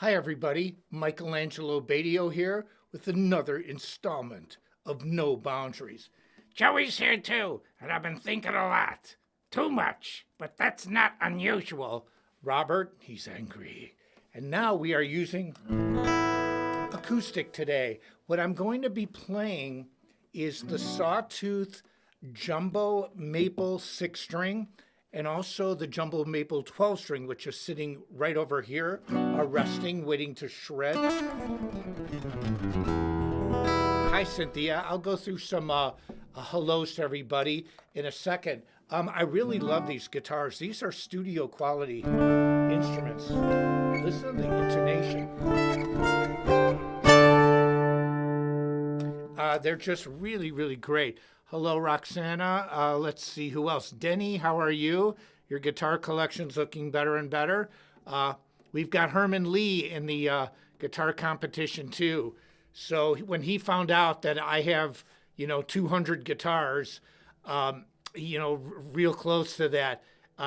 Hi, everybody. Michelangelo Badio here with another installment of No Boundaries. Joey's here too, and I've been thinking a lot. Too much, but that's not unusual. Robert, he's angry. And now we are using Acoustic today. What I'm going to be playing is the Sawtooth Jumbo Maple 6-string and also the Jumbo Maple 12-string, which is sitting right over here, resting, waiting to shred. Hi, Cynthia. I'll go through some hellos to everybody in a second. I really love these guitars. These are studio quality instruments. Listen to the intonation. They're just really, really great. Hello, Roxana. Let's see who else. Denny, how are you? Your guitar collection's looking better and better. We've got Herman Lee in the guitar competition too. So when he found out that I have, 200 guitars, real close to that,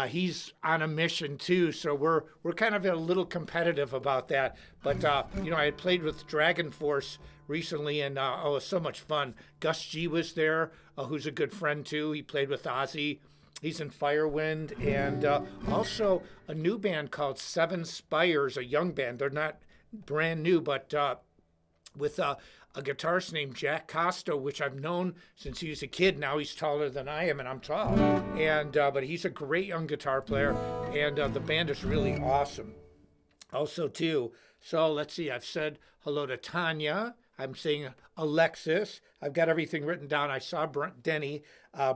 he's on a mission too. So we're kind of a little competitive about that. But I had played with Dragon Force recently, and it was so much fun. Gus G was there, who's a good friend too. He played with Ozzy. He's in Firewind, and also a new band called Seven Spires, a young band. They're not brand new, but with a guitarist named Jack Costa, which I've known since he was a kid. Now he's taller than I am, and I'm tall. And but he's a great young guitar player, and the band is really awesome. Also, too, so let's see. I've said hello to Tanya. I'm saying Alexis. I've got everything written down. I saw Denny,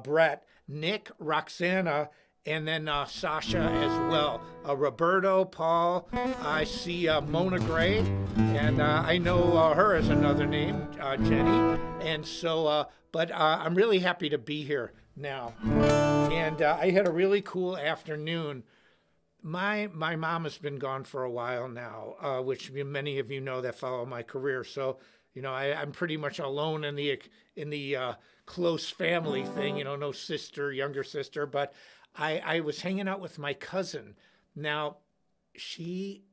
Brett, Nick, Roxana, and then Sasha as well. Roberto, Paul, I see Mona Gray, and I know her as another name, Jenny. And so, but I'm really happy to be here now. And I had a really cool afternoon. My mom has been gone for a while now, which many of you know that follow my career. So, I'm pretty much alone in the close family thing. No sister, younger sister, but I was hanging out with my cousin. Now, she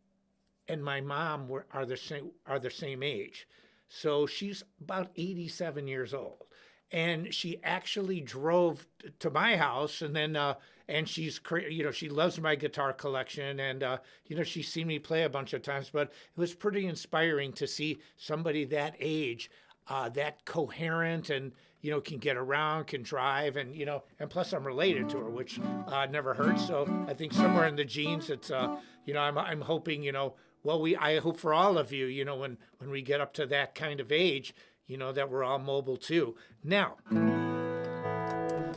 and my mom are the same age, so she's about 87 years old, and she actually drove to my house, and then and she's she loves my guitar collection, and she's seen me play a bunch of times. But it was pretty inspiring to see somebody that age, that coherent, and can get around, can drive, and and plus I'm related to her, which never hurts. So I think somewhere in the genes, it's I'm hoping I hope for all of you, when we get up to that kind of age, that we're all mobile too. Now,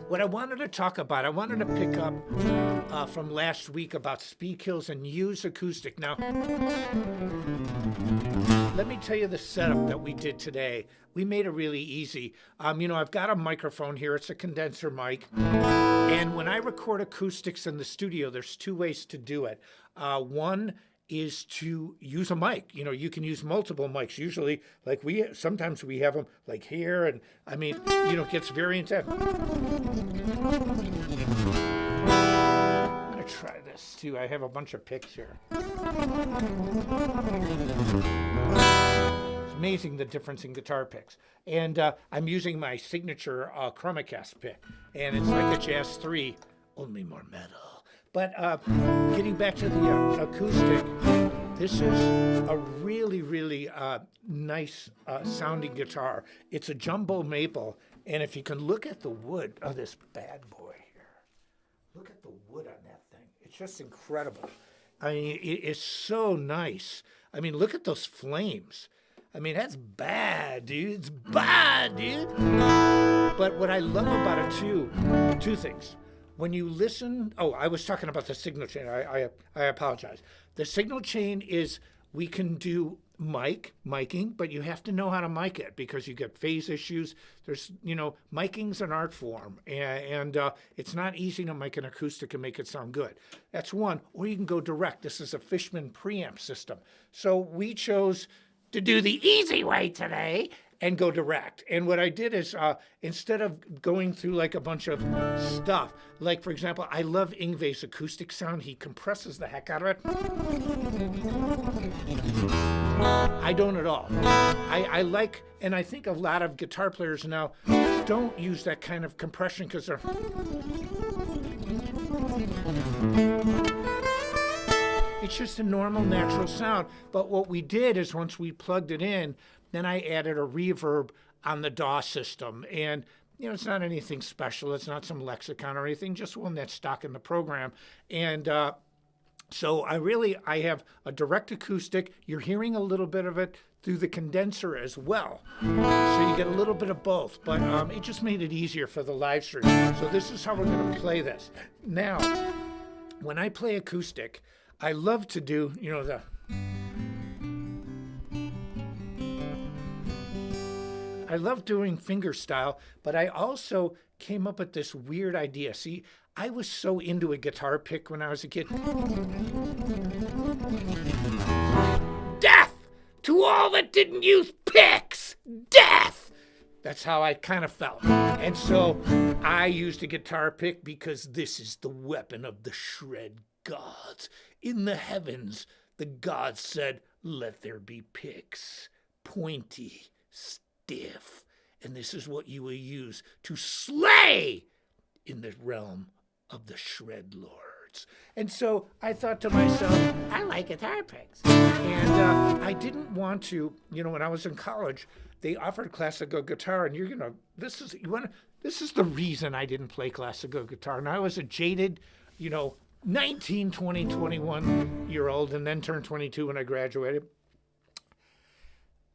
what I wanted to talk about, I wanted to pick up from last week about speed kills and use acoustic. Now, let me tell you the setup that we did today. We made it really easy. I've got a microphone here. It's a condenser mic. And when I record acoustics in the studio, there's two ways to do it. One is to use a mic. You can use multiple mics. Usually, sometimes we have them like here, and it gets very intense. I'm gonna try this too. I have a bunch of picks here. It's amazing the difference in guitar picks. And I'm using my signature Chromacast pick, and it's like a Jazz 3, only more metal. But getting back to the acoustic, this is a really, really nice sounding guitar. It's a Jumbo Maple, and if you can look at the wood of this bad boy here, look at the wood on that thing. It's just incredible. It is so nice. Look at those flames. That's bad, dude. It's bad, dude. But what I love about it too, two things. When you listen, I was talking about the signal chain. I apologize. The signal chain is, we can do miking, but you have to know how to mic it because you get phase issues. There's, micing's an art form, and it's not easy to mic an acoustic and make it sound good. That's one. Or you can go direct. This is a Fishman preamp system. So we chose to do the easy way today and go direct. And what I did is instead of going through like a bunch of stuff, like for example, I love Yngwie's acoustic sound. He compresses the heck out of it. I don't at all. I like, and I think a lot of guitar players now don't use that kind of compression because they're... It's just a normal, natural sound. But what we did is once we plugged it in, then I added a reverb on the DAW system. And, you know, it's not anything special. It's not some lexicon or anything, just one that's stock in the program. And so I have a direct acoustic. You're hearing a little bit of it through the condenser as well. So you get a little bit of both. But it just made it easier for the live stream. So this is how we're going to play this. Now, when I play acoustic, I love to do, you know, I love doing finger style, but I also came up with this weird idea. See, I was so into a guitar pick when I was a kid. Death to all that didn't use picks! Death! That's how I kind of felt. And so I used a guitar pick because this is the weapon of the shred gods. In the heavens, the gods said, let there be picks, pointy, stiff, and this is what you will use to slay in the realm of the shred lords. And so I thought to myself, I like guitar picks. And I didn't want to, you know, when I was in college, they offered classical guitar, and this is the reason I didn't play classical guitar. And I was a jaded, you know, 19, 20, 21-year-old, and then turned 22 when I graduated.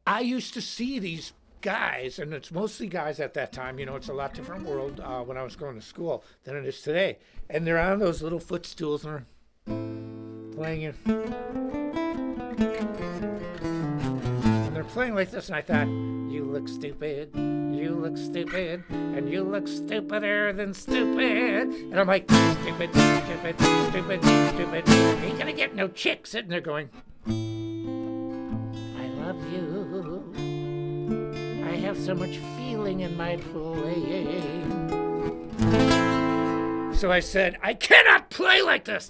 I used to see these guys, and it's mostly guys at that time. You know, it's a lot different world when I was going to school than it is today. And they're on those little footstools and they're playing it. And they're playing like this, and I thought, you look stupid, you look stupid, and you look stupider than stupid. And I'm like, stupid, stupid, stupid, stupid. Ain't gonna get no chick sitting there going, I love you. I have so much feeling in my playing. So I said, I cannot play like this.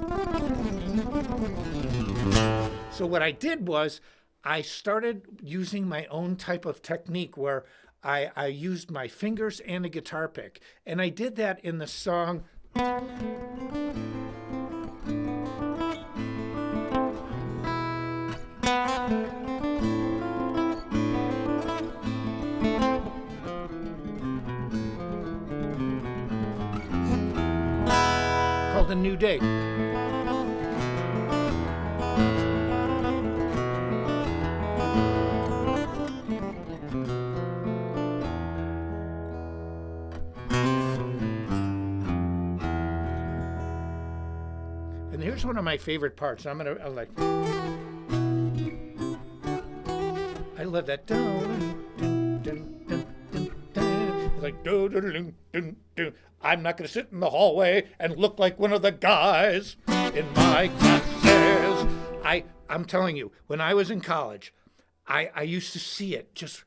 So what I did was, I started using my own type of technique where I used my fingers and a guitar pick. And I did that in the song called A New Day. Here's one of my favorite parts. I like. I love that. Like I'm not going to sit in the hallway and look like one of the guys in my classes. I'm telling you, when I was in college, I used to see it, just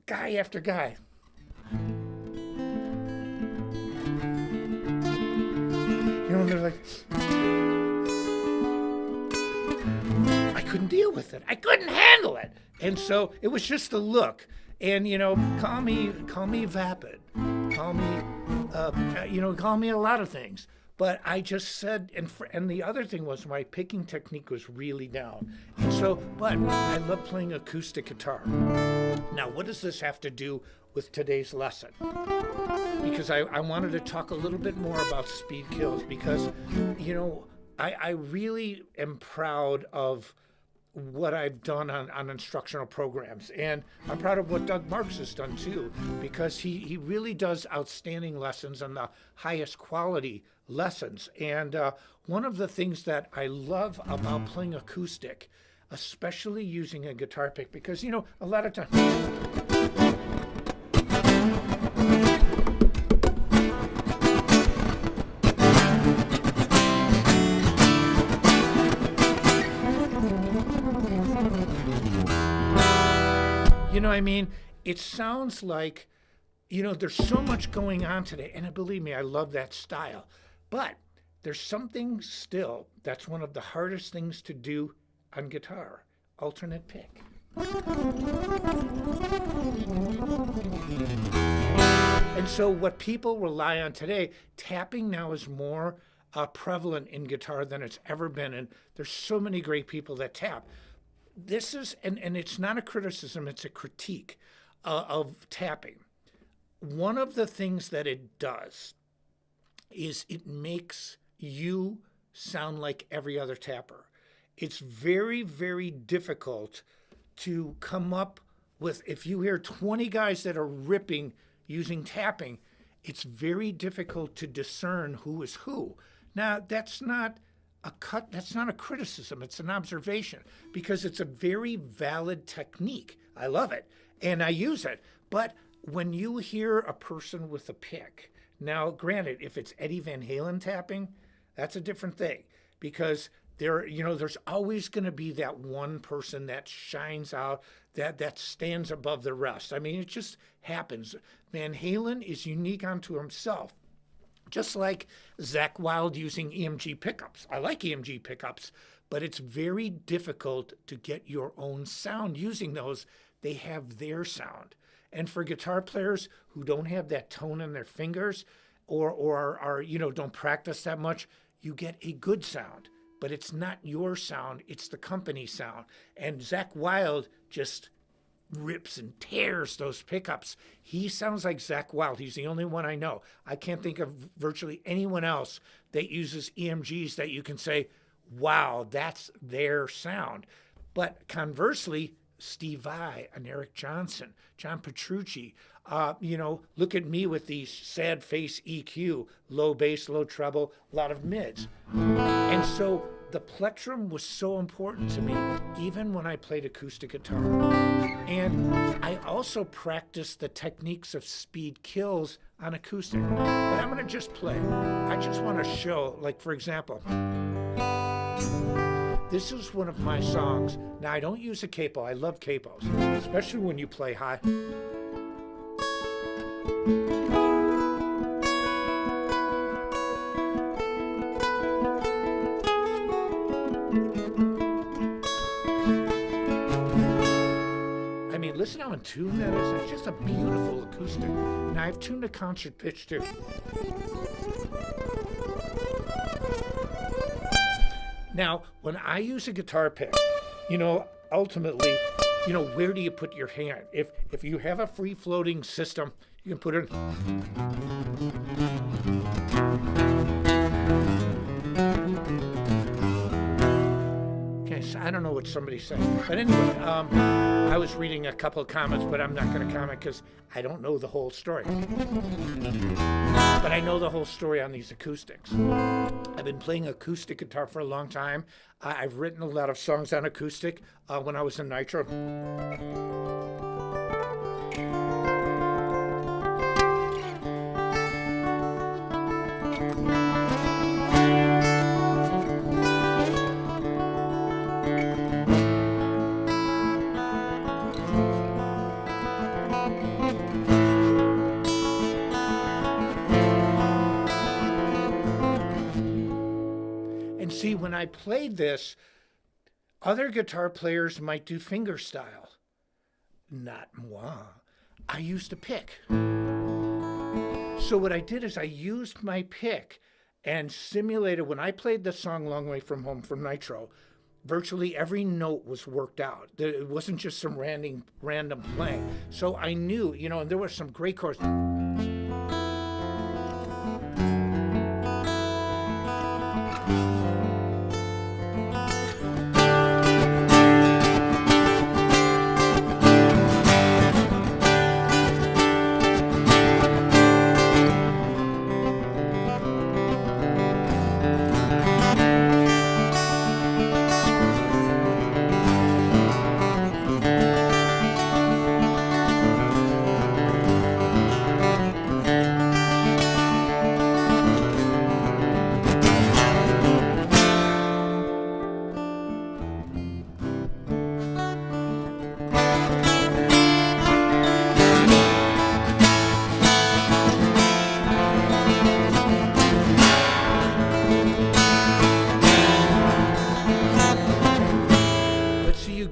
guy after guy. You know, they're like, I couldn't deal with it. I couldn't handle it. And so it was just a look. And, you know, call me vapid. Call me, call me a lot of things. But I just said, and the other thing was my picking technique was really down. And so, but I love playing acoustic guitar. Now, what does this have to do with today's lesson? Because I wanted to talk a little bit more about speed kills because, you know, I really am proud of what I've done on instructional programs. And I'm proud of what Doug Marks has done too, because he really does outstanding lessons and the highest quality lessons. And one of the things that I love about playing acoustic, especially using a guitar pick, because, you know, a lot of times... You know what I mean? It sounds like, there's so much going on today. And believe me, I love that style. But there's something still that's one of the hardest things to do on guitar, alternate pick. And so what people rely on today, tapping now is more prevalent in guitar than it's ever been. And there's so many great people that tap. This is, and it's not a criticism, it's a critique of tapping. One of the things that it does is it makes you sound like every other tapper. It's very, very difficult to come up with, if you hear 20 guys that are ripping using tapping, it's very difficult to discern who is who. Now, that's not a criticism, it's an observation, because it's a very valid technique. I love it, and I use it. But when you hear a person with a pick, now granted, if it's Eddie Van Halen tapping, that's a different thing, because there's always going to be that one person that shines out, that stands above the rest. I mean, it just happens. Van Halen is unique unto himself. Just like Zakk Wylde using EMG pickups. I like EMG pickups, but it's very difficult to get your own sound using those. They have their sound. And for guitar players who don't have that tone in their fingers or are don't practice that much, you get a good sound. But it's not your sound, it's the company sound. And Zakk Wylde just rips and tears those pickups. He sounds like Zakk Wylde. He's the only one I know. I can't think of virtually anyone else that uses EMGs that you can say, wow, that's their sound. But conversely, Steve Vai and Eric Johnson, John Petrucci, look at me with these sad face EQ, low bass, low treble, a lot of mids. And so the plectrum was so important to me, even when I played acoustic guitar. And I also practiced the techniques of speed kills on acoustic. But I'm going to just play. I just want to show, like, for example, this is one of my songs. Now, I don't use a capo. I love capos, especially when you play high. I mean, listen how in tune that is. It's just a beautiful acoustic. And I've tuned a concert pitch too. Now, when I use a guitar pick, ultimately, where do you put your hand? If you have a free-floating system, you can put it Okay, so I don't know what somebody's saying. But anyway, I was reading a couple of comments, but I'm not going to comment because I don't know the whole story. But I know the whole story on these acoustics. I've been playing acoustic guitar for a long time. I've written a lot of songs on acoustic when I was in Nitro. See, when I played this, other guitar players might do fingerstyle. Not moi. I used a pick. So what I did is I used my pick and simulated, when I played the song Long Way From Home from Nitro, virtually every note was worked out. It wasn't just some random playing. So I knew, and there were some great chords.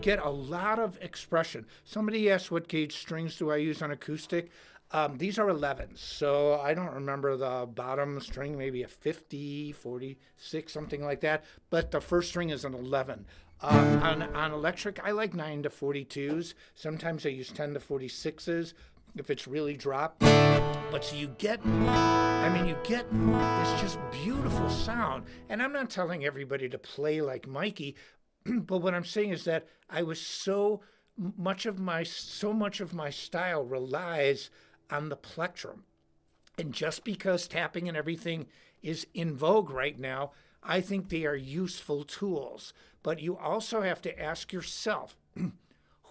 get a lot of expression. Somebody asked what gauge strings do I use on acoustic. These are 11s, so I don't remember the bottom string, maybe a 50, 46, something like that, but the first string is an 11. On electric, I like 9 to 42s. Sometimes I use 10 to 46s if it's really dropped. But so you get this just beautiful sound. And I'm not telling everybody to play like Mikey, but what I'm saying is that I was so much of my style relies on the plectrum. And just because tapping and everything is in vogue right now, I think they are useful tools. But you also have to ask yourself,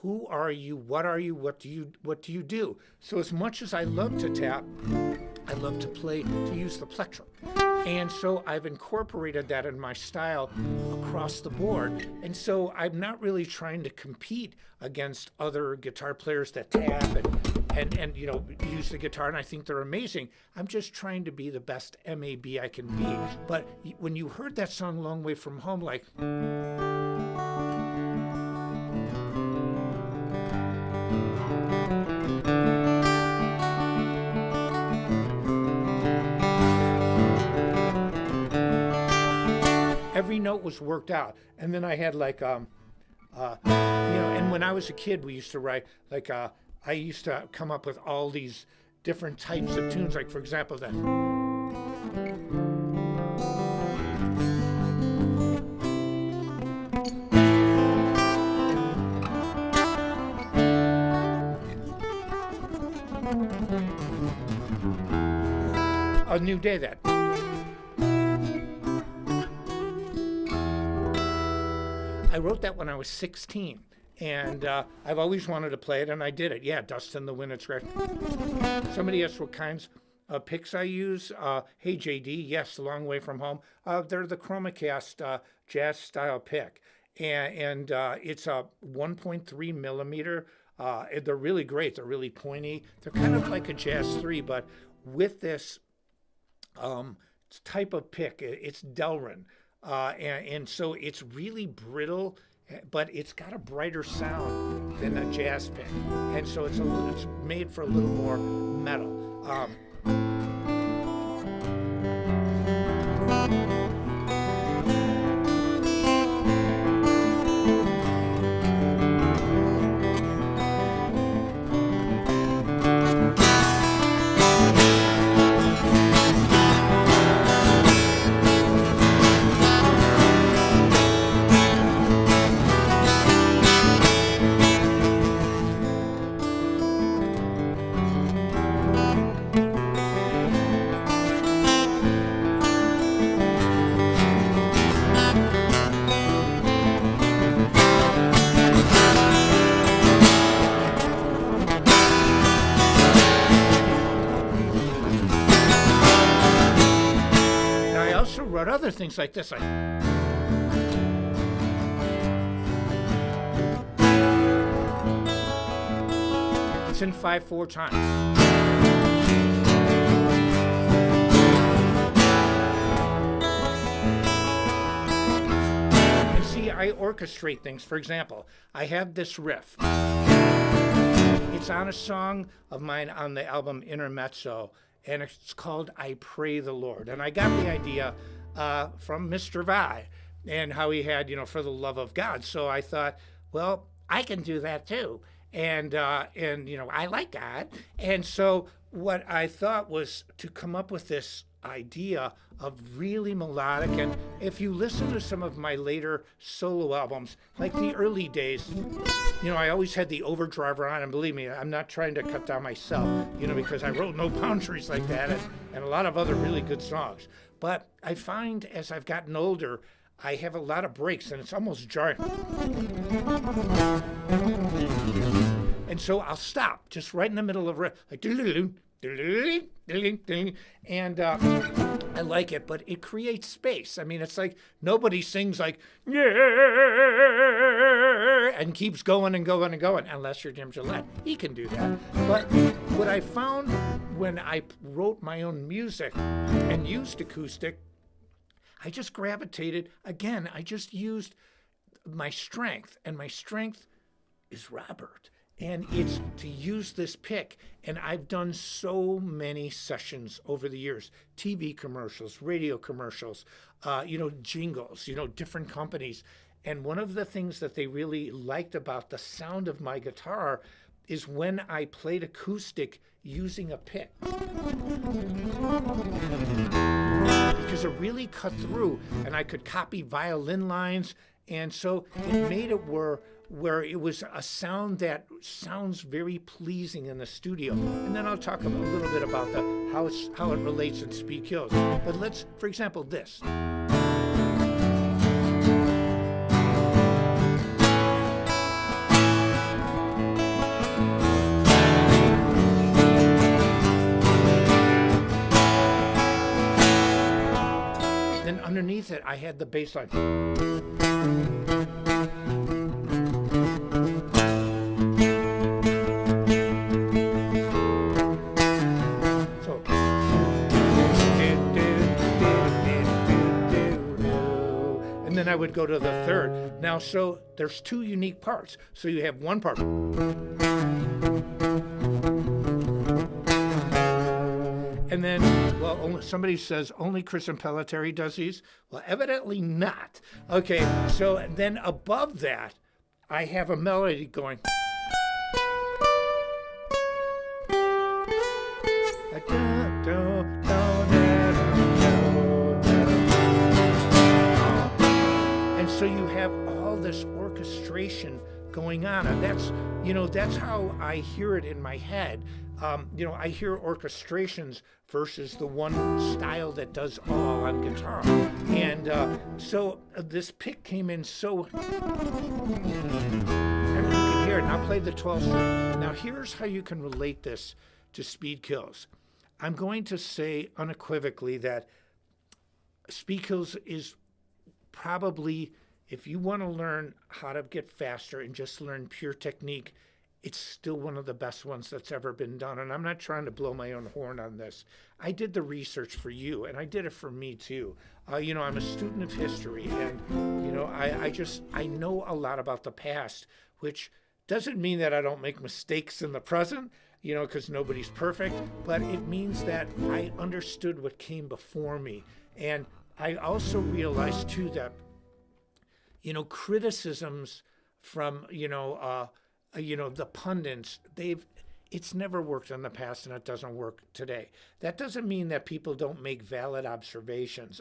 who are you? What are you? What do you do? So as much as I love to tap, I love to use the plectrum. And so I've incorporated that in my style across the board. And so I'm not really trying to compete against other guitar players that tap and use the guitar, and I think they're amazing. I'm just trying to be the best MAB I can be. But when you heard that song Long Way From Home, like, every note was worked out. And then I had like, and when I was a kid, we used to write, like, I used to come up with all these different types of tunes, like, for example, that. A New Day, that. I wrote that when I was 16, and I've always wanted to play it, and I did it. Yeah, Dust in the Wind, it's great. Somebody asked what kinds of picks I use. Hey, JD, yes, A Long Way From Home. They're the Chromacast jazz style pick, and it's a 1.3 millimeter. They're really great. They're really pointy. They're kind of like a Jazz 3, but with this type of pick, it's Delrin. And so it's really brittle, but it's got a brighter sound than a jazz pick. And so it's made for a little more metal. Other things like this, it's in 5/4 time. And see, I orchestrate things. For example, I have this riff. It's on a song of mine on the album Intermezzo, and it's called I Pray the Lord. And I got the idea from Mr. Vai and how he had, For the Love of God. So I thought, well, I can do that too. And I like God. And so what I thought was to come up with this idea of really melodic. And if you listen to some of my later solo albums, like the early days, I always had the overdrive on, and believe me, I'm not trying to cut down myself, because I wrote No Boundaries like that and a lot of other really good songs. But I find as I've gotten older, I have a lot of breaks, and it's almost jarring. And so I'll stop just right in the middle of like, and I like it, but it creates space. I mean, it's like nobody sings like, and keeps going and going and going, unless you're Jim Gillette. He can do that. But what I found when I wrote my own music and used acoustic, I just gravitated, again, I just used my strength, and my strength is Robert. And it's to use this pick. And I've done so many sessions over the years, TV commercials, radio commercials, jingles, different companies. And one of the things that they really liked about the sound of my guitar is when I played acoustic using a pick. Because it really cut through, and I could copy violin lines. And so it made it where it was a sound that sounds very pleasing in the studio. And then I'll talk a little bit about how it relates in Speed Kills. But let's, for example, this. Then underneath it, I had the bass line. And then I would go to the third. Now, so there's two unique parts. So you have one part. And then, somebody says only Chris Impellitteri does these. Well, evidently not. Okay, so then above that, I have a melody going. And so you have all this orchestration going on, and that's how I hear it in my head. I hear orchestrations versus the one style that does all on guitar. And so this pick came in so, you can hear it. Now play the 12th string. Now here's how you can relate this to Speed Kills. I'm going to say unequivocally that Speed Kills is probably, if you want to learn how to get faster and just learn pure technique, it's still one of the best ones that's ever been done. And I'm not trying to blow my own horn on this. I did the research for you, and I did it for me too. I'm a student of history, and I know a lot about the past, which doesn't mean that I don't make mistakes in the present, because nobody's perfect, but it means that I understood what came before me. And I also realized too that, criticisms from, the pundits, it's never worked in the past, and it doesn't work today. That doesn't mean that people don't make valid observations,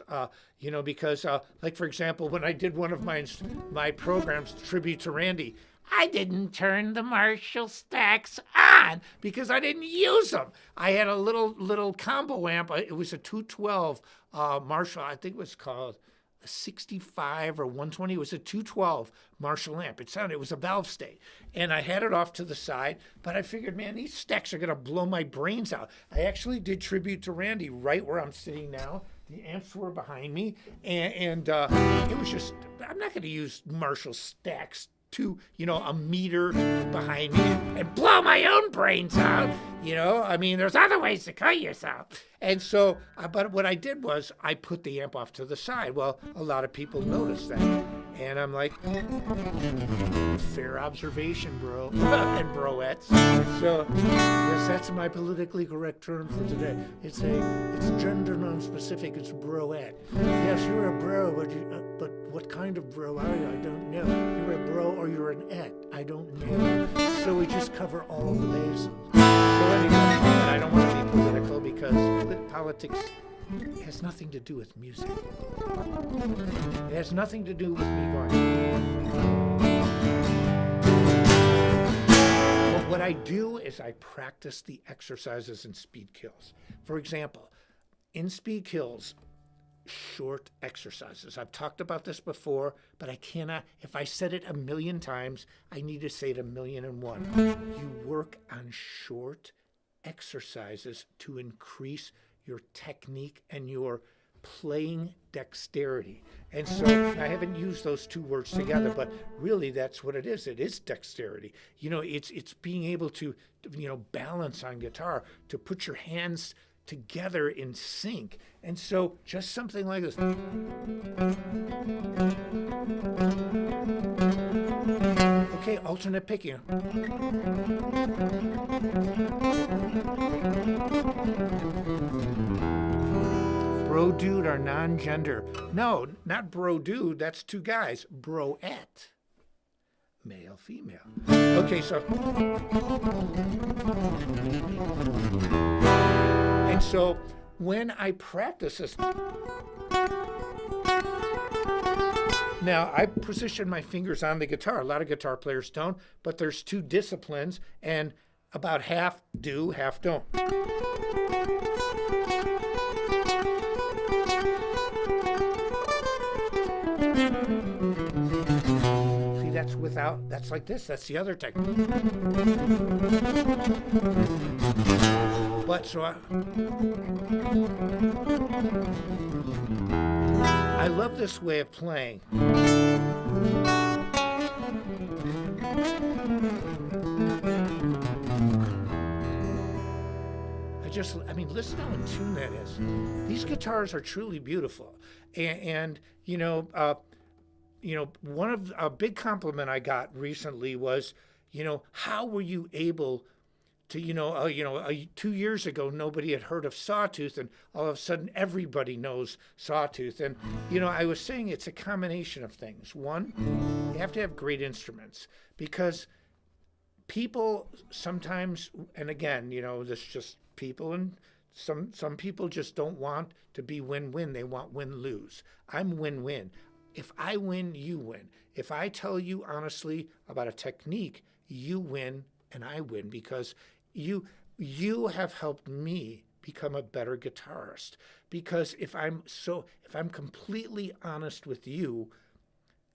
because, like, for example, when I did one of my programs, Tribute to Randy, I didn't turn the Marshall stacks on because I didn't use them. I had a little combo amp. It was a 212 Marshall, I think it was called 65 or 120. It was a 212 Marshall amp. It was a valve state. And I had it off to the side, but I figured, man, these stacks are going to blow my brains out. I actually did Tribute to Randy right where I'm sitting now. The amps were behind me. And it was just, I'm not going to use Marshall stacks to, a meter behind me and blow my own brains out. There's other ways to kill yourself. And so, but what I did was I put the amp off to the side. Well, a lot of people noticed that. And I'm like, fair observation, bro, and broettes. So, yes, that's my politically correct term for today. It's gender non-specific. It's broette. Yes, you're a bro, but what kind of bro are you? I don't know. You're a bro or you're an et. I don't know. So we just cover all the bases. So anyway, and I don't want to be political because politics has nothing to do with music. It has nothing to do with me going. But what I do is I practice the exercises in Speed Kills. For example, in Speed Kills, short exercises. I've talked about this before, but I cannot, if I said it a million times, I need to say it 1,000,001. You work on short exercises to increase your technique and your playing dexterity. And so I haven't used those two words together, but really that's what it is. It is dexterity. It's being able to, balance on guitar, to put your hands together in sync. And so just something like this. Okay, alternate picking. Bro dude are non-gender. No, not bro dude, that's two guys. Broette. Male, female. Okay, so. And so when I practice this. Now, I position my fingers on the guitar. A lot of guitar players don't, but there's two disciplines, and about half do, half don't. See, that's without, that's like this. That's the other technique. But so I love this way of playing. I mean, listen how in tune that is. These guitars are truly beautiful. And one of a big compliment I got recently was, how were you able to, 2 years ago, nobody had heard of Sawtooth, and all of a sudden everybody knows Sawtooth. And, I was saying it's a combination of things. One, you have to have great instruments, because people sometimes, and again, this just people, and some people just don't want to be win-win. They want win-lose. I'm win-win. If I win, you win. If I tell you honestly about a technique, you win and I win, because you have helped me become a better guitarist. Because if I'm completely honest with you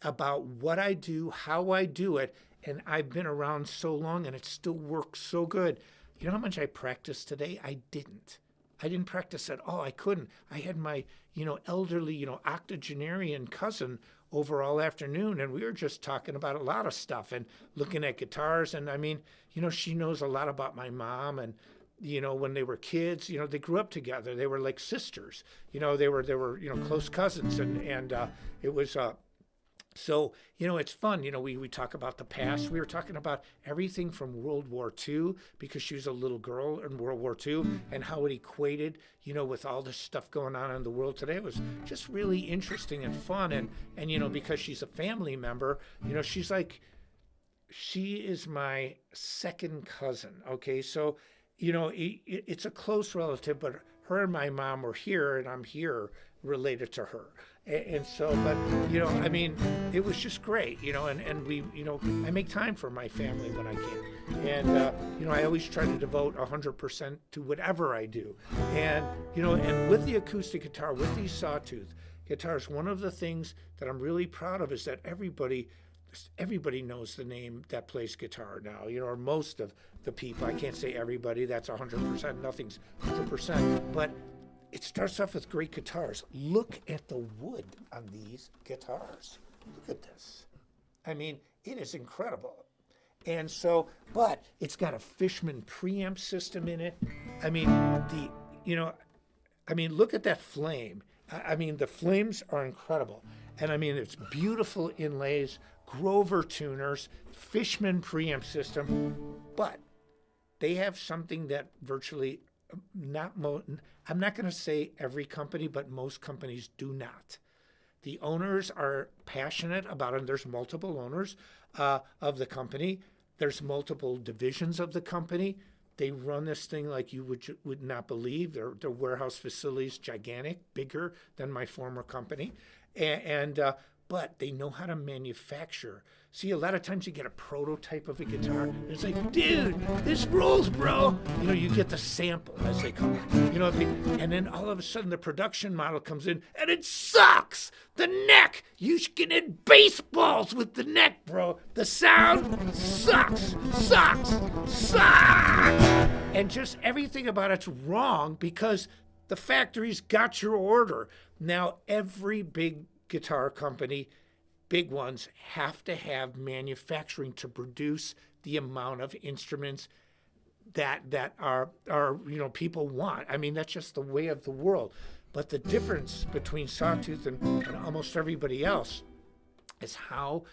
about what I do, how I do it, and I've been around so long and it still works so good. You know how much I practiced today? I didn't practice at all. I couldn't. I had my, elderly, octogenarian cousin over all afternoon, and we were just talking about a lot of stuff and looking at guitars. And I mean, she knows a lot about my mom, and, when they were kids, they grew up together. They were like sisters. They were close cousins, and it was, so, it's fun. We talk about the past. We were talking about everything from World War II, because she was a little girl in World War II, and how it equated, with all this stuff going on in the world today. It was just really interesting and fun. And because she's a family member, she is my second cousin. Okay. So, it's a close relative, but her and my mom were here, and I'm here related to her. And so, but, it was just great, and we, I make time for my family when I can. And, I always try to devote 100% to whatever I do. And, and with the acoustic guitar, with these Sawtooth guitars, one of the things that I'm really proud of is that everybody knows the name that plays guitar now, or most of the people. I can't say everybody, that's 100%, nothing's 100%, but it starts off with great guitars. Look at the wood on these guitars. Look at this. I mean, it is incredible. And so, but it's got a Fishman preamp system in it. I mean, look at that flame. I mean, the flames are incredible. And I mean, it's beautiful inlays, Grover tuners, Fishman preamp system, but they have something that virtually I'm not going to say every company, but most companies do not. The owners are passionate about it. There's multiple owners of the company. There's multiple divisions of the company. They run this thing like you would not believe. Their warehouse facility is gigantic, bigger than my former company. But they know how to manufacture. See, a lot of times you get a prototype of a guitar, and it's like, dude, this rules, bro. You get the sample, as they call it. And then all of a sudden the production model comes in, and it sucks. The neck, you can hit baseballs with the neck, bro. The sound sucks. And just everything about it's wrong, because the factory's got your order. Now, every big guitar company, big ones, have to have manufacturing to produce the amount of instruments that people want. I mean, that's just the way of the world. But the difference between Sawtooth and almost everybody else is how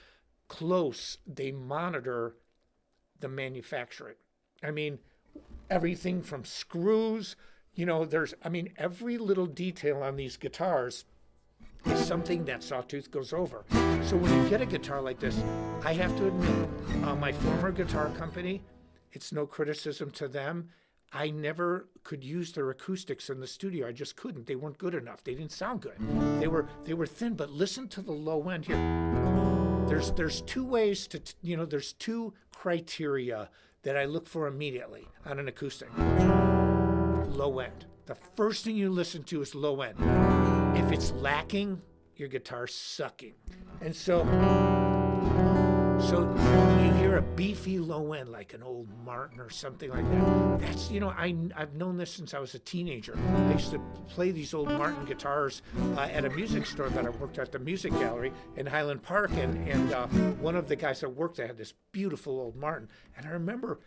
close they monitor the manufacturing. I mean, everything from screws, every little detail on these guitars is something that Sawtooth goes over. So when you get a guitar like this, I have to admit, my former guitar company, it's no criticism to them. I never could use their acoustics in the studio. I just couldn't. They weren't good enough. They didn't sound good. They were thin. But listen to the low end here. There's two ways to there's two criteria that I look for immediately on an acoustic. Low end. The first thing you listen to is low end. If it's lacking, your guitar's sucking. And so you hear a beefy low end like an old Martin or something like that. That's, I've known this since I was a teenager. I used to play these old Martin guitars at a music store that I worked at, the Music Gallery in Highland Park, and one of the guys that worked there had this beautiful old Martin. And I remember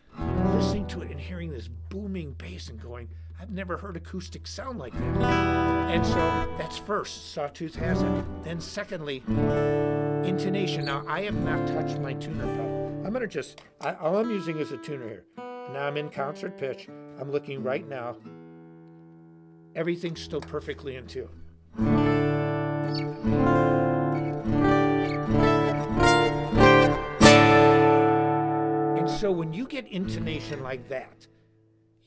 listening to it and hearing this booming bass and going, I've never heard acoustic sound like that. And so that's first, Sawtooth has it. Then secondly, intonation. Now, I have not touched my tuner pedal. I'm going to all I'm using is a tuner here. Now I'm in concert pitch. I'm looking right now. Everything's still perfectly in tune. And so when you get intonation like that,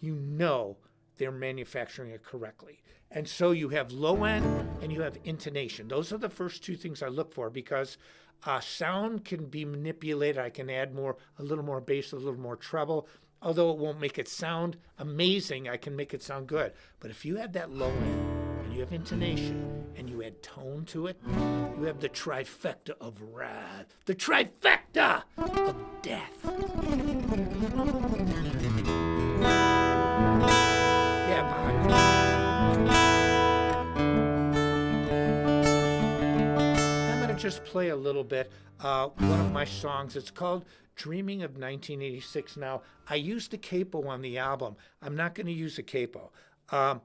you know they're manufacturing it correctly. And so you have low end and you have intonation. Those are the first two things I look for, because sound can be manipulated. I can add a little more bass, a little more treble. Although it won't make it sound amazing, I can make it sound good. But if you have that low end and you have intonation and you add tone to it, you have the trifecta of wrath, the trifecta of death. I'm going to just play a little bit, one of my songs. It's called Dreaming of 1986. Now, I used a capo on the album. I'm not going to use a capo. And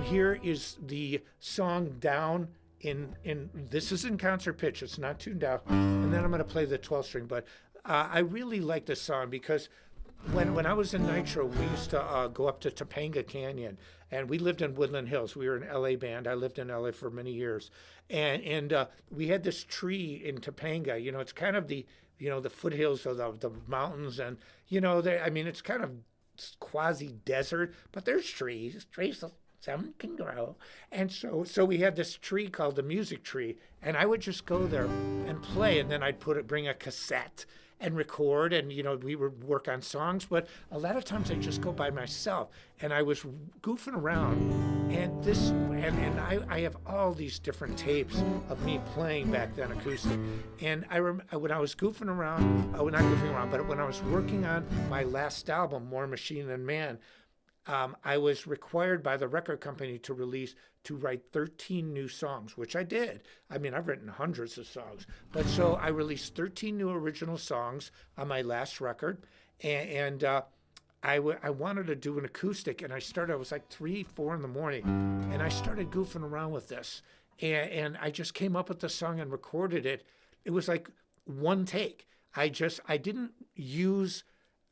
here is the song down in this is in concert pitch. It's not tuned out. And then I'm going to play the 12 string. But I really like this song because when I was in Nitro, we used to go up to Topanga Canyon, and we lived in Woodland Hills. We were an LA band. I lived in LA for many years, and we had this tree in Topanga. It's kind of the the foothills of the mountains, and it's kind of quasi desert, but there's trees. Some can grow, and so we had this tree called the music tree, and I would just go there and play, and then I'd bring a cassette and record, and we would work on songs. But a lot of times I just go by myself, and I was goofing around, and I have all these different tapes of me playing back then acoustic. And when I was goofing around, not goofing around, but when I was working on my last album, More Machine Than Man, I was required by the record company to write 13 new songs, which I did. I mean, I've written hundreds of songs. But so I released 13 new original songs on my last record. And I wanted to do an acoustic. And I was like 3, 4 in the morning. And I started goofing around with this. And I just came up with the song and recorded it. It was like one take. I didn't use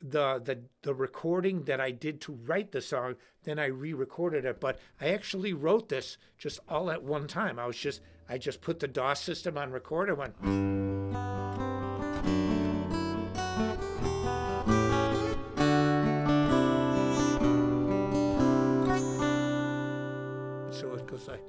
the recording that I did to write the song, then I re-recorded it. But I actually wrote this just all at one time. I just put the DAW system on record and went. So it goes like.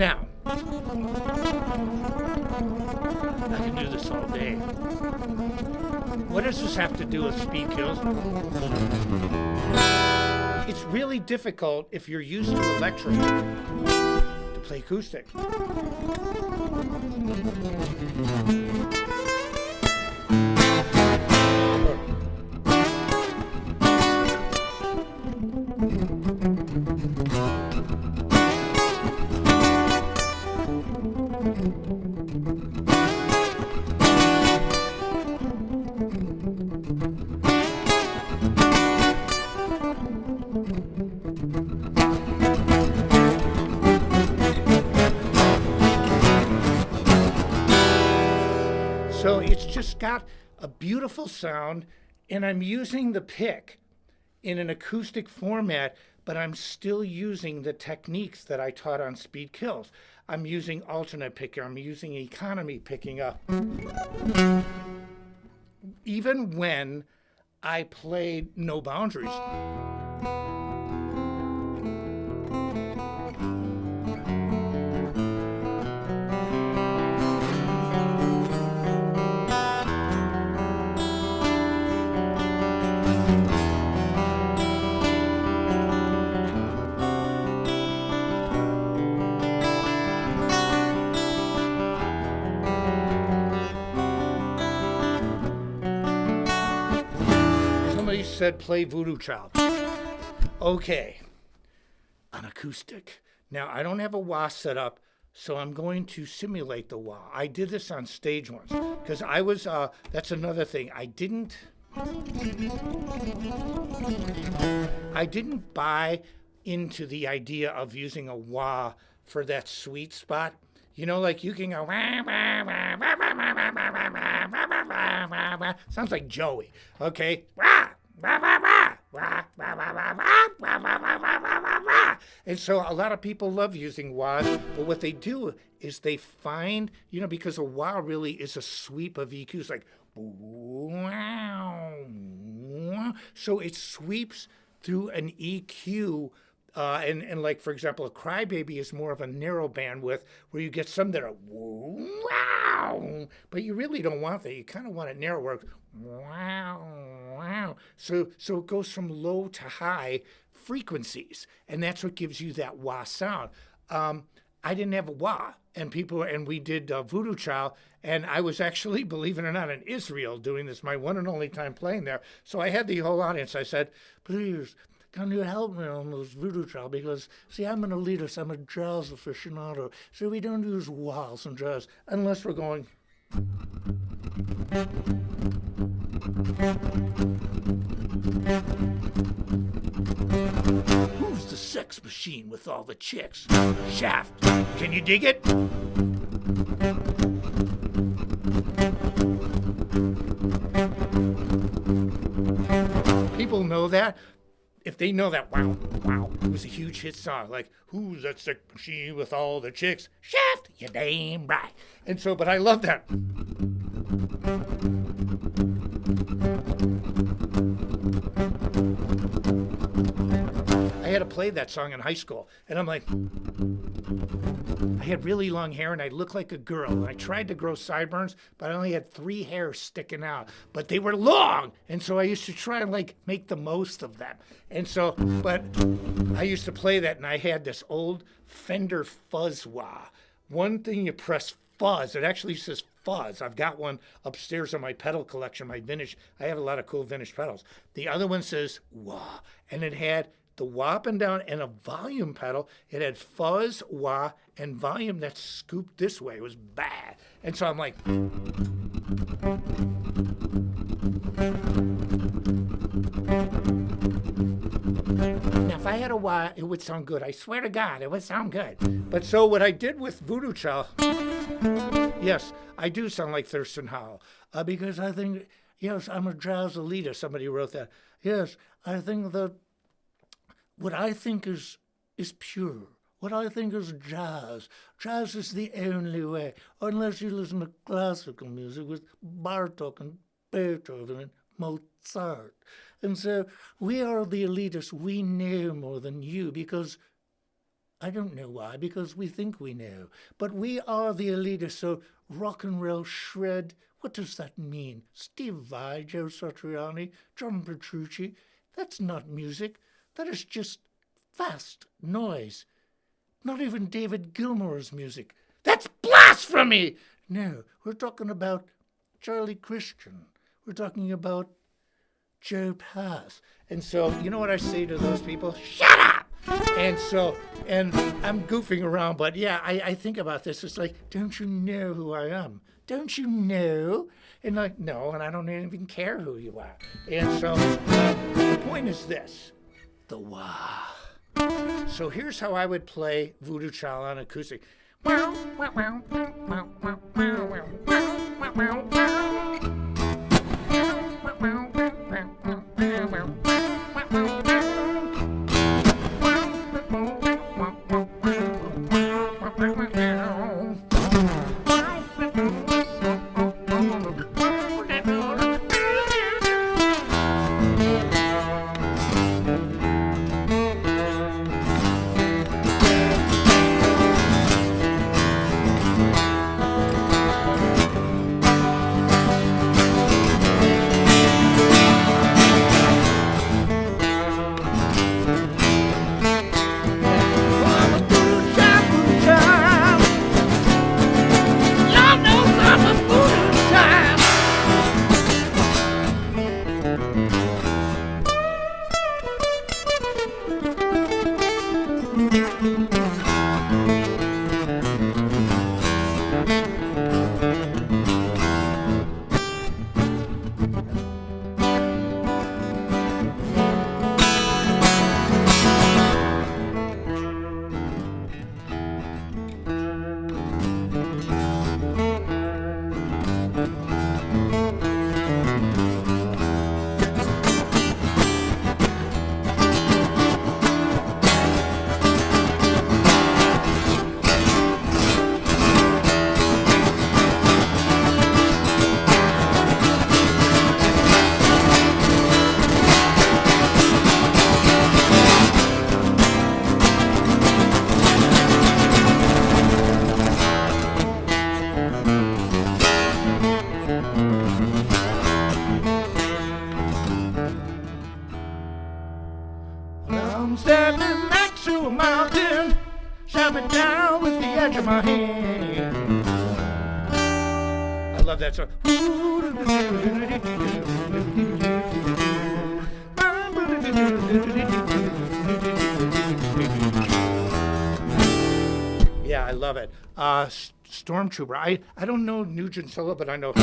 Now, I can do this all day. What does this have to do with speed kills? It's really difficult if you're used to electric to play acoustic. So it's just got a beautiful sound, and I'm using the pick in an acoustic format, but I'm still using the techniques that I taught on Speed Kills. I'm using alternate picking, I'm using economy picking up. Even when I played No Boundaries. Said play Voodoo Child. Okay, on acoustic. Now I don't have a wah set up, so I'm going to simulate the wah. I did this on stage once because I was. That's another thing. I didn't buy into the idea of using a wah for that sweet spot. You know, like you can go wah, wah, wah, wah, wah, wah, wah, wah, wah, wah, wah, wah. Sounds like Joey. Okay. Wah. And so a lot of people love using wahs, but what they do is they find, because a wah really is a sweep of EQs, like so it sweeps through an EQ. And like, for example, a crybaby is more of a narrow bandwidth where you get some that are wow, but you really don't want that. You kind of want it narrower. Wow. So it goes from low to high frequencies, and that's what gives you that wah sound. I didn't have a wah, and we did Voodoo Child, and I was actually, believe it or not, in Israel doing this, my one and only time playing there. So I had the whole audience. I said, please, can you help me on this Voodoo Child? Because, see, I'm an elitist. I'm a jazz aficionado. So we don't use wahs and jazz unless we're going. Who's the sex machine with all the chicks? Shaft. Can you dig it? People know that. If they know that, wow, it was a huge hit song. Like, who's that sex machine with all the chicks? Shaft, you damn right. And so, but I love that. I had to play that song in high school, and I'm like, I had really long hair, and I looked like a girl. And I tried to grow sideburns, but I only had 3 hairs sticking out, but they were long, and so I used to try and make the most of them. And so, but I used to play that, and I had this old Fender fuzz wah. One thing you press fuzz, it actually says fuzz. I've got one upstairs in my pedal collection, my vintage. I have a lot of cool vintage pedals. The other one says wah, and it had the wah up and down and a volume pedal. It had fuzz, wah, and volume that scooped this way. It was bad. And so I'm like, now if I had a wah, it would sound good. I swear to God, it would sound good. But so what I did with Voodoo Child, yes, I do sound like Thurston Howell, because I think, yes, I'm a jazz elitist. Somebody wrote that. Yes, I think that what I think is pure. What I think is jazz. Jazz is the only way, unless you listen to classical music with Bartok and Beethoven and Mozart. And so we are the elitists. We know more than you because I don't know why, because we think we know. But we are the elitists, so rock and roll shred. What does that mean? Steve Vai, Joe Satriani, John Petrucci. That's not music. That is just fast noise. Not even David Gilmour's music. That's blasphemy! No, we're talking about Charlie Christian. We're talking about Joe Pass. And so, you know what I say to those people? Shut up! And I'm goofing around, but yeah, I think about this. It's like, don't you know who I am? Don't you know? And like, no, and I don't even care who you are. And so the point is this, the wah. So here's how I would play Voodoo Child on acoustic. I'm standing next to a mountain, shouting down with the edge of my hand. I love that song. Yeah, I love it. Stormtrooper. I don't know Nugent solo, but I know.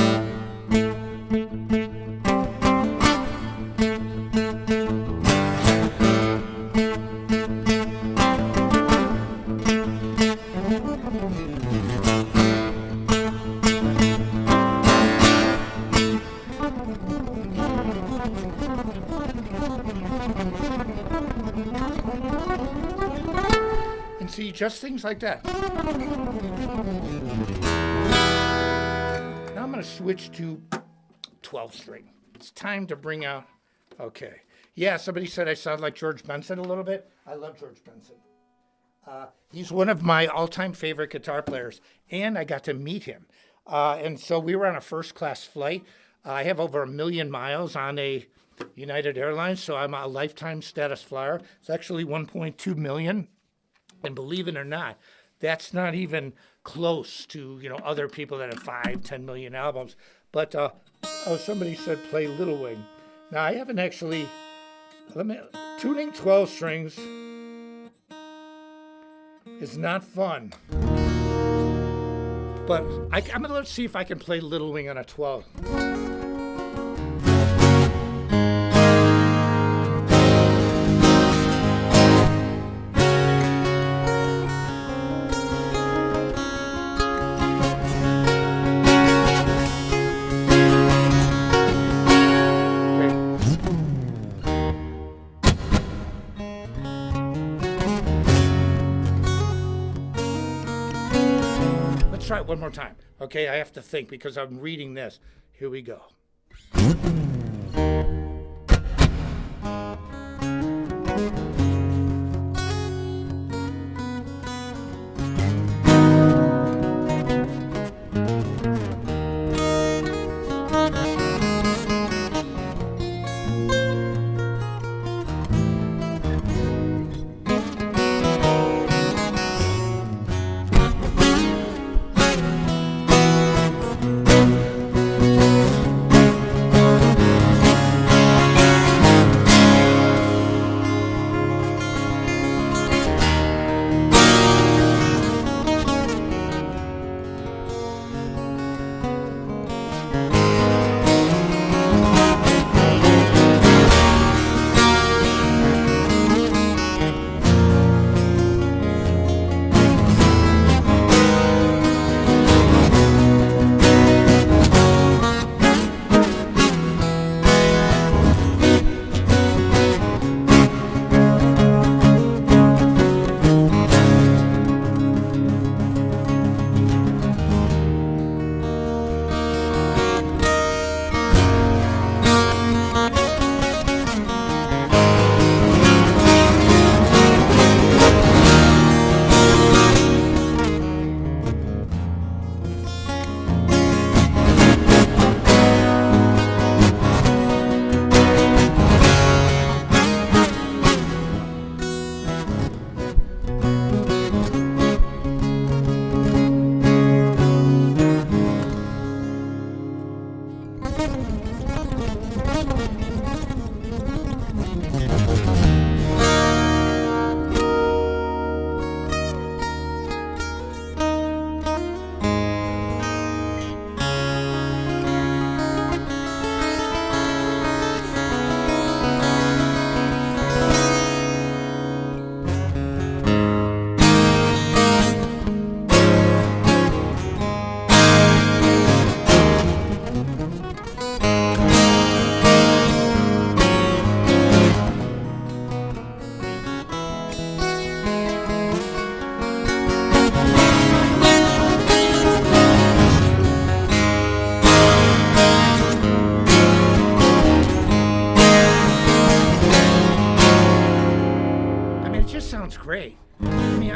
And see, just things like that. Now I'm going to switch to 12 string. It's time to bring out, okay. Yeah, somebody said I sound like George Benson a little bit. I love George Benson. He's one of my all-time favorite guitar players, and I got to meet him. And so we were on a first-class flight. I have over 1 million miles on a United Airlines, so I'm a lifetime status flyer. It's actually 1.2 million. And believe it or not, that's not even close to, other people that have 5, 10 million albums. But somebody said play Little Wing. Now I haven't actually. Tuning 12 strings is not fun. But I'm gonna let's see if I can play Little Wing on a 12. Try it one more time. Okay, I have to think because I'm reading this. Here we go.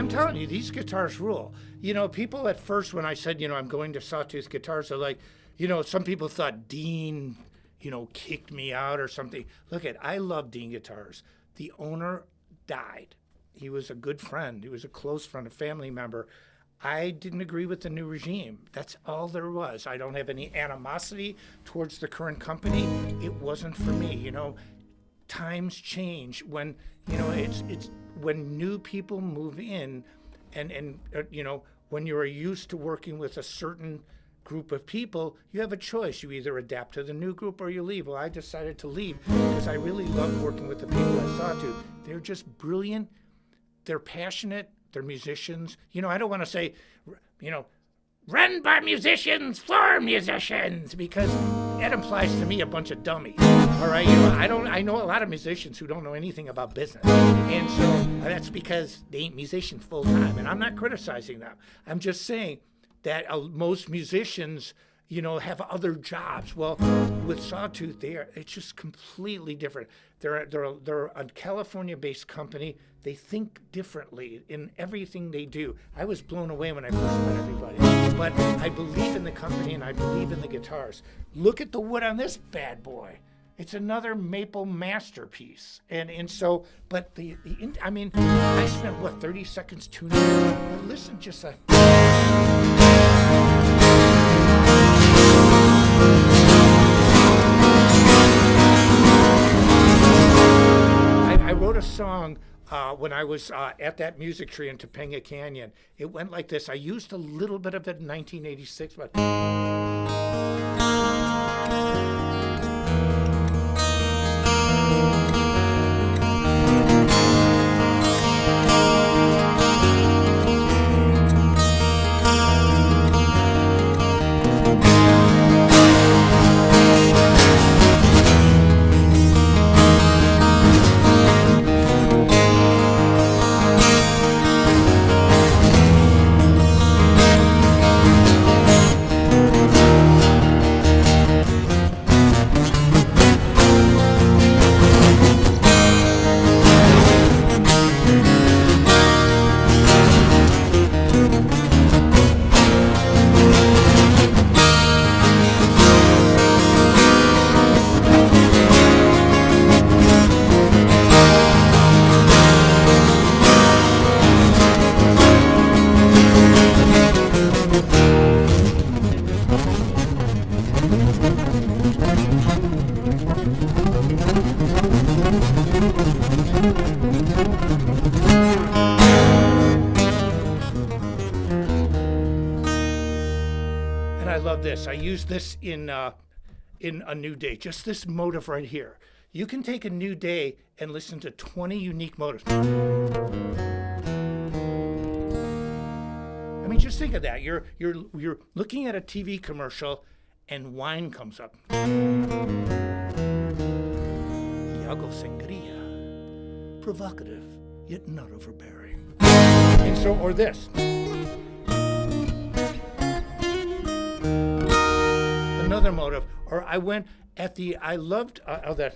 I'm telling you, these guitars rule. You know, people at first, when I said, you know, I'm going to Sawtooth Guitars, are like, you know, some people thought Dean, you know, kicked me out or something. Look I love Dean Guitars. The owner died. He was a good friend. He was a close friend, a family member. I didn't agree with the new regime. That's all there was. I don't have any animosity towards the current company. It wasn't for me. You know, times change when, you know, it's when new people move in and you know, when you're used to working with a certain group of people, you have a choice. You either adapt to the new group or you leave. Well, I decided to leave because I really love working with the people at Sawtooth. They're just brilliant. They're passionate. They're musicians. You know, I don't want to say, you know, run by musicians for musicians, because that implies to me a bunch of dummies. All right, you know, I know a lot of musicians who don't know anything about business, and so that's because they ain't musicians full time. And I'm not criticizing them. I'm just saying that most musicians, you know, have other jobs. Well, with Sawtooth, it's just completely different. They're a California-based company. They think differently in everything they do. I was blown away when I first met everybody. But I believe in the company and I believe in the guitars. Look at the wood on this bad boy. It's another maple masterpiece. And so, but I mean, I spent, 30 seconds tuning it. But listen, just a... I wrote a song when I was at that music tree in Topanga Canyon. It went like this. I used a little bit of it in 1986, but... This. I use this in A New Day, just this motive right here. You can take A New Day and listen to 20 unique motives. I mean, just think of that. You're looking at a TV commercial and wine comes up. Iago Sangria. Provocative, yet not overbearing. And so, or this. Another motive, or I went at the, I loved that.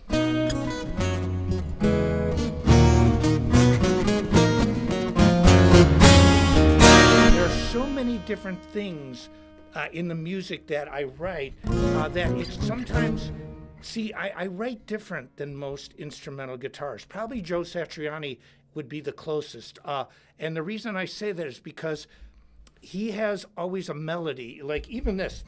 There are so many different things in the music that I write that it's sometimes, see, I write different than most instrumental guitarists. Probably Joe Satriani would be the closest. And the reason I say that is because he has always a melody, like even this.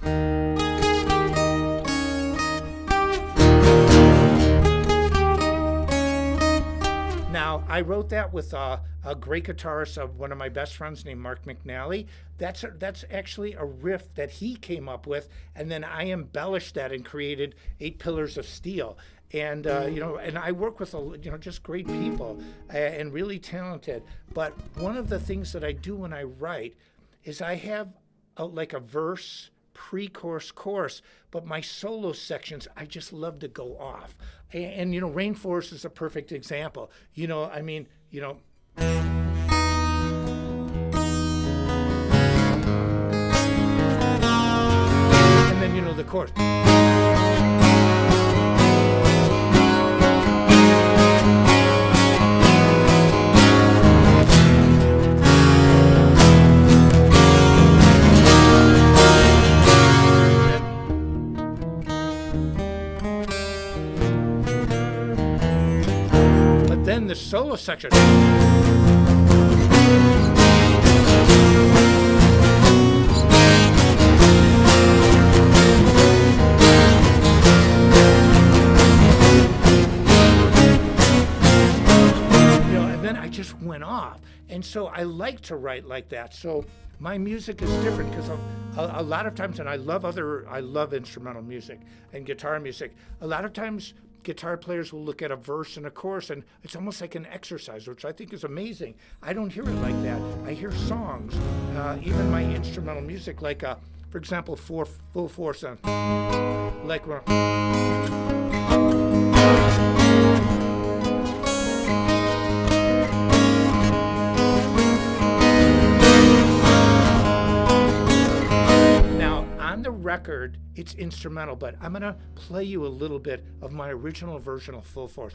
Now, I wrote that with a great guitarist of one of my best friends named Mark McNally. That's actually a riff that he came up with, and then I embellished that and created 8 Pillars of Steel. And you know, and I work with just great people and really talented. But one of the things that I do when I write is I have like a verse, pre-chorus, chorus, but my solo sections, I just love to go off. And you know, Rainforest is a perfect example. You know, I mean, you know. And then, you know, the chorus. this solo section. Just went off. And so I like to write like that. So my music is different because a lot of times, and I love instrumental music and guitar music. A lot of times guitar players will look at a verse and a chorus and it's almost like an exercise, which I think is amazing. I don't hear it like that. I hear songs, even my instrumental music, like for example, full force on, like record, it's instrumental, but I'm gonna play you a little bit of my original version of Full Force.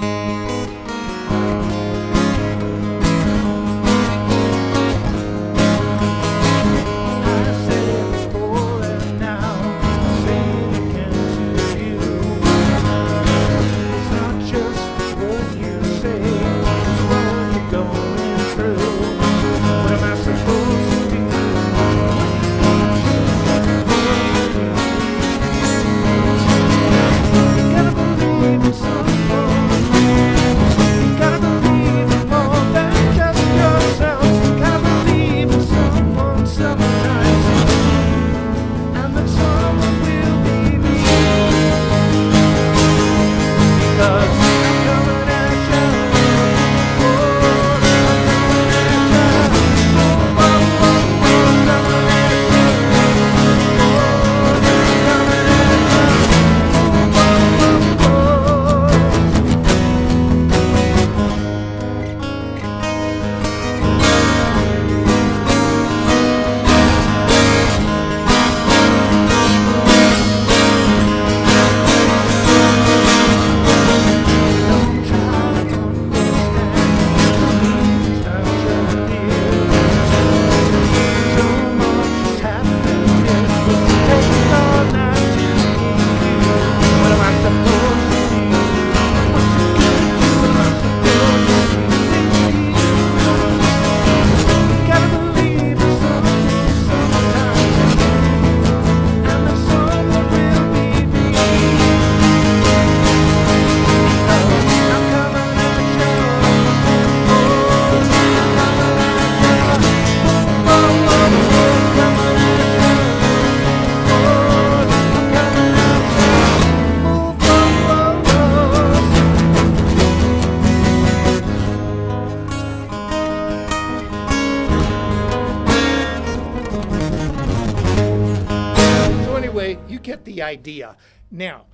Get the idea. Now,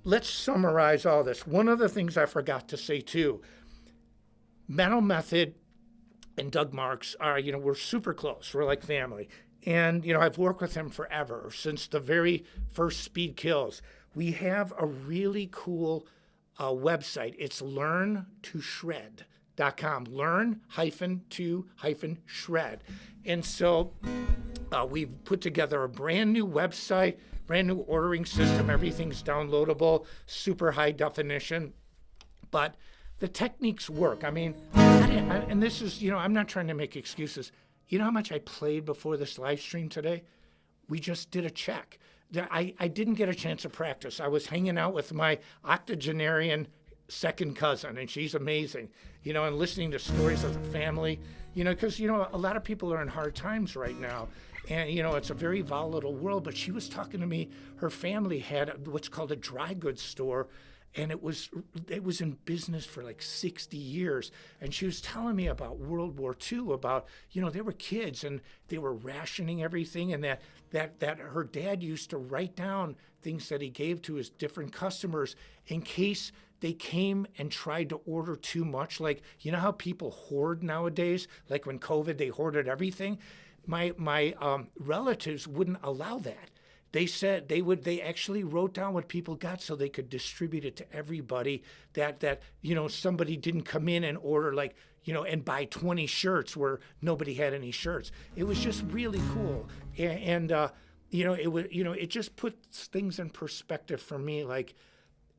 let's summarize all this. One of the things I forgot to say too, Metal Method and Doug Marks are, we're super close. We're like family. And, I've worked with him forever, since the very first Speed Kills. We have a really cool website. It's learn2shred.com. Learn-to-shred. And so we've put together a brand new website, brand new ordering system. Everything's downloadable, super high definition, but the techniques work. I mean, and this is, I'm not trying to make excuses. You know how much I played before this live stream today? We just did a check. I didn't get a chance to practice. I was hanging out with my octogenarian second cousin, and she's amazing, and listening to stories of the family, because, a lot of people are in hard times right now. And, it's a very volatile world, but she was talking to me. Her family had what's called a dry goods store, and it was in business for like 60 years. And she was telling me about World War II, about, they were kids and they were rationing everything, and that her dad used to write down things that he gave to his different customers in case they came and tried to order too much. Like, how people hoard nowadays? Like when COVID, they hoarded everything. My relatives wouldn't allow that. They said they actually wrote down what people got so they could distribute it to everybody, that somebody didn't come in and order and buy 20 shirts where nobody had any shirts. It was just really cool. And it just puts things in perspective for me. Like,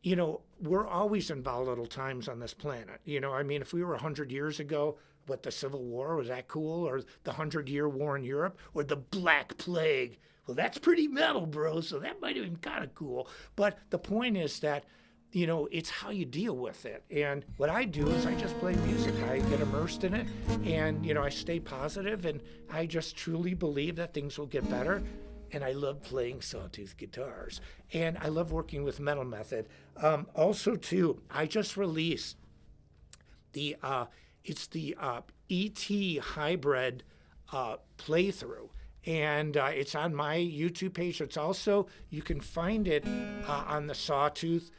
we're always in volatile times on this planet. I mean, if we were 100 years ago, what, the Civil War, was that cool? Or the 100-Year War in Europe? Or the Black Plague? Well, that's pretty metal, bro, so that might have been kind of cool. But the point is that, it's how you deal with it. And what I do is I just play music. I get immersed in it, and, I stay positive, and I just truly believe that things will get better. And I love playing sawtooth guitars. And I love working with Metal Method. Also, too, I just released the ET hybrid playthrough. And it's on my YouTube page. It's also, you can find it on the Sawtooth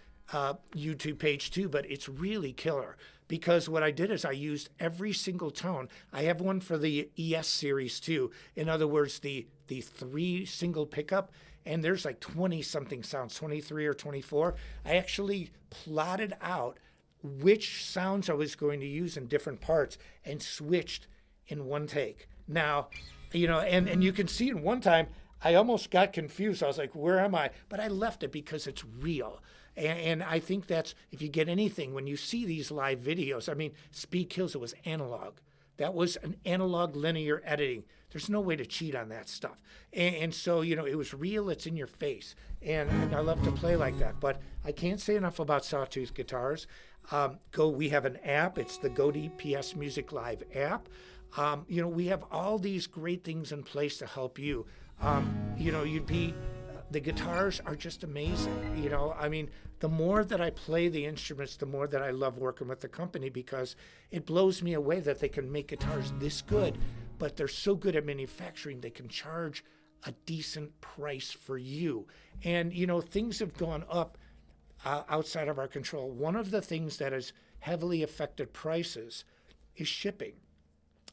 YouTube page too, but it's really killer. Because what I did is I used every single tone. I have one for the ES series too. In other words, the 3 single pickup, and there's like 20-something sounds, 23 or 24. I actually plotted out which sounds I was going to use in different parts and switched in one take. Now, and you can see in one time, I almost got confused. I was like, where am I? But I left it because it's real. And I think that's, if you get anything, when you see these live videos, I mean, Speed Kills, it was analog. That was an analog linear editing. There's no way to cheat on that stuff. And so, it was real, it's in your face. And I love to play like that. But I can't say enough about Sawtooth guitars. We have an app. It's the Go DPS Music Live app. We have all these great things in place to help you. The guitars are just amazing. I mean, the more that I play the instruments, the more that I love working with the company, because it blows me away that they can make guitars this good, but they're so good at manufacturing, they can charge a decent price for you. And, things have gone up outside of our control. One of the things that has heavily affected prices is shipping.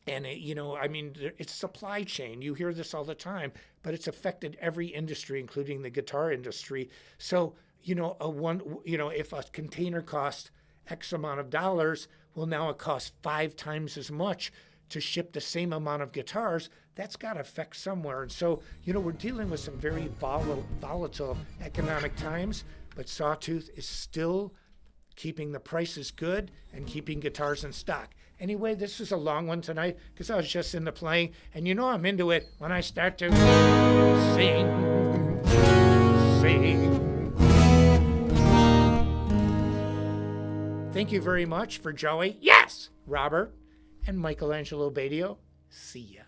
And, it's supply chain. You hear this all the time, but it's affected every industry, including the guitar industry. So, if a container costs X amount of dollars, well, now it costs 5 times as much to ship the same amount of guitars. That's got to affect somewhere. And so, we're dealing with some very volatile economic times, but Sawtooth is still keeping the prices good and keeping guitars in stock. Anyway, this is a long one tonight because I was just into playing, and I'm into it when I start to sing. Thank you very much for Joey, yes, Robert, and Michelangelo Badio. See ya.